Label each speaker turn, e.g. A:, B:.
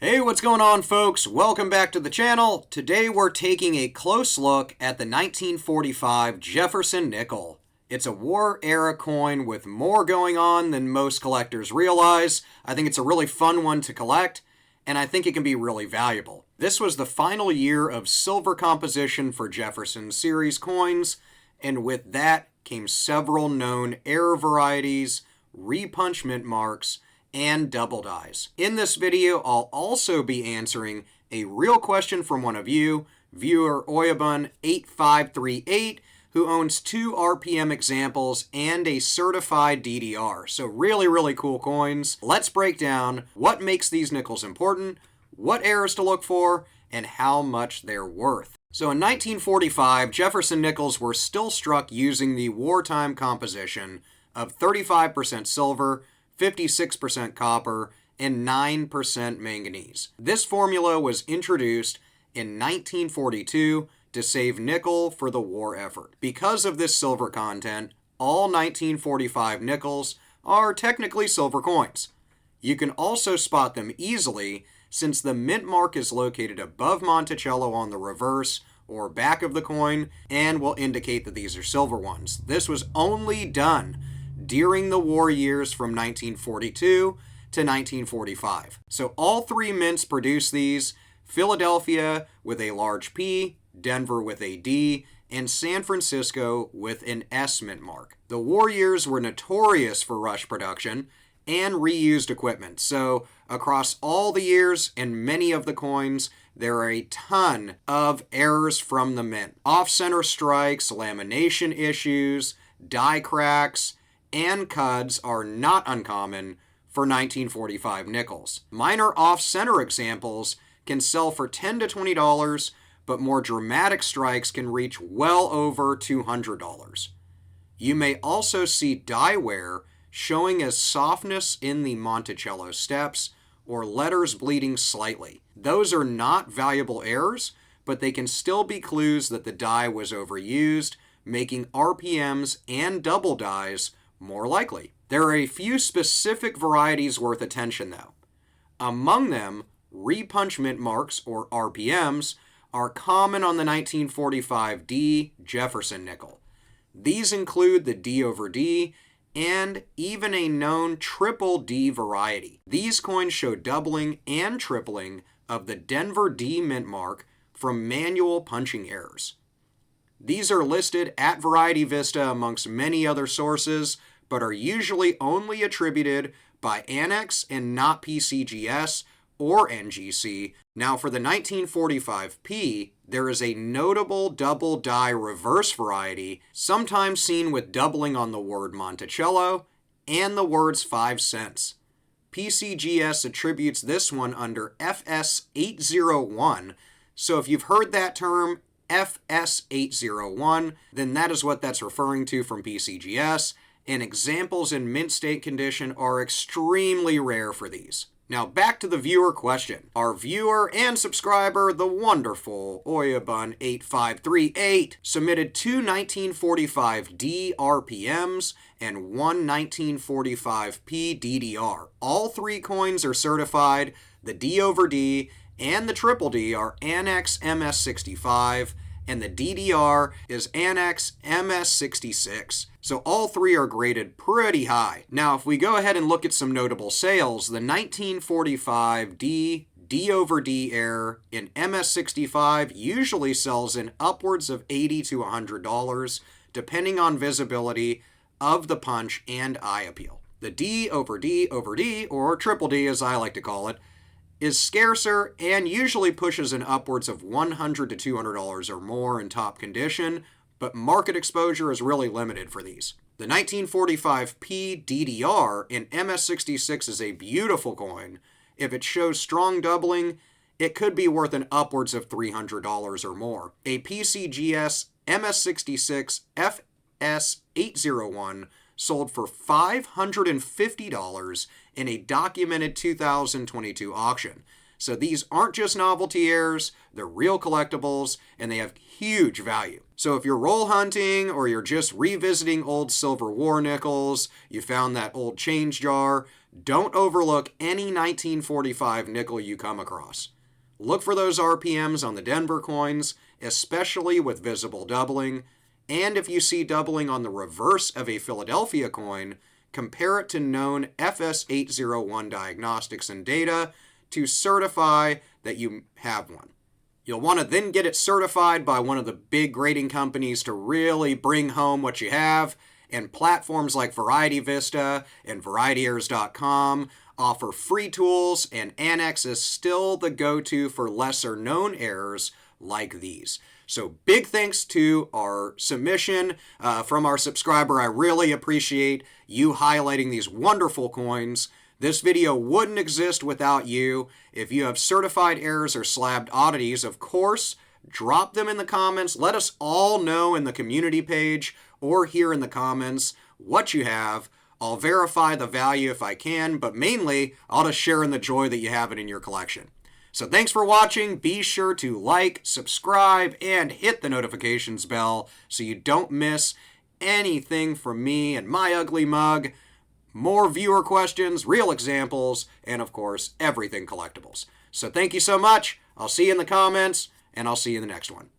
A: Hey, what's going on, folks? Welcome back to the channel. Today we're taking a close look at the 1945 Jefferson Nickel. It's a war-era coin with more going on than most collectors realize. I think it's a really fun one to collect, and I think it can be really valuable. This was the final year of silver composition for Jefferson series coins, and with that came several known error varieties, repunch mint marks, and double dies. In this video, I'll also be answering a real question from one of you, viewer Oyabun8538, who owns 2 RPM examples and a certified DDR. So really cool coins. Let's break down what makes these nickels important, what errors to look for, and how much they're worth. So in 1945, Jefferson nickels were still struck using the wartime composition of 35% silver, 56% copper, and 9% manganese. This formula was introduced in 1942 to save nickel for the war effort. Because of this silver content, all 1945 nickels are technically silver coins. You can also spot them easily since the mint mark is located above Monticello on the reverse or back of the coin and will indicate that these are silver ones. This was only done during the war years from 1942 to 1945. So all 3 mints produce these: Philadelphia with a large P, Denver with a D, and San Francisco with an S mint mark. The war years were notorious for rush production and reused equipment. So across all the years and many of the coins, there are a ton of errors from the mint. Off-center strikes, lamination issues, die cracks, and cuds are not uncommon for 1945 nickels. Minor off-center examples can sell for $10 to $20, but more dramatic strikes can reach well over $200. You may also see die wear showing as softness in the Monticello steps or letters bleeding slightly. Those are not valuable errors, but they can still be clues that the die was overused, making RPMs and double dies more likely. There are a few specific varieties worth attention though. Among them, repunch mint marks, or RPMs, are common on the 1945 D Jefferson nickel. These include the D over D and even a known triple D variety. These coins show doubling and tripling of the Denver D mint mark from manual punching errors. These are listed at Variety Vista amongst many other sources, but are usually only attributed by ANACS and not PCGS or NGC. Now for the 1945 P, there is a notable double die reverse variety, sometimes seen with doubling on the word Monticello and the words 5 cents. PCGS attributes this one under FS801, so if you've heard that term, FS801, then that is what that's referring to from PCGS, and examples in mint state condition are extremely rare for these. Now back to the viewer question. Our viewer and subscriber, the wonderful Oyabun8538, submitted 2 1945 D RPMs and 1 1945 P DDR. All 3 coins are certified. The D over D and the triple D are ANACS MS65, and the DDR is ANACS MS66. So all 3 are graded pretty high. Now if we go ahead and look at some notable sales, the 1945 D over D error in MS65 usually sells in upwards of $80 to $100, depending on visibility of the punch and eye appeal. The D over D over D, or triple D as I like to call it, is scarcer and usually pushes in upwards of $100 to $200 or more in top condition, but market exposure is really limited for these. The 1945 P DDR in MS66 is a beautiful coin. If it shows strong doubling, it could be worth an upwards of $300 or more. A PCGS MS66 FS801 sold for $550 in a documented 2022 auction. So these aren't just novelty errors, they're real collectibles, and they have huge value. So if you're roll hunting or you're just revisiting old Silver War nickels, you found that old change jar, don't overlook any 1945 nickel you come across. Look for those RPMs on the Denver coins, especially with visible doubling, and if you see doubling on the reverse of a Philadelphia coin, compare it to known FS801 diagnostics and data to certify that you have one. You'll want to then get it certified by one of the big grading companies to really bring home what you have, and platforms like Variety Vista and VarietyErrors.com offer free tools, and ANACS is still the go-to for lesser known errors like these. So big thanks to our submission from our subscriber. I really appreciate you highlighting these wonderful coins. This video wouldn't exist without you. If you have certified errors or slabbed oddities, of course, drop them in the comments. Let us all know in the community page or here in the comments what you have. I'll verify the value if I can, but mainly I'll just share in the joy that you have it in your collection. So thanks for watching. Be sure to like, subscribe, and hit the notifications bell so you don't miss anything from me and my ugly mug. More viewer questions, real examples, and of course, everything collectibles. So thank you so much. I'll see you in the comments, and I'll see you in the next one.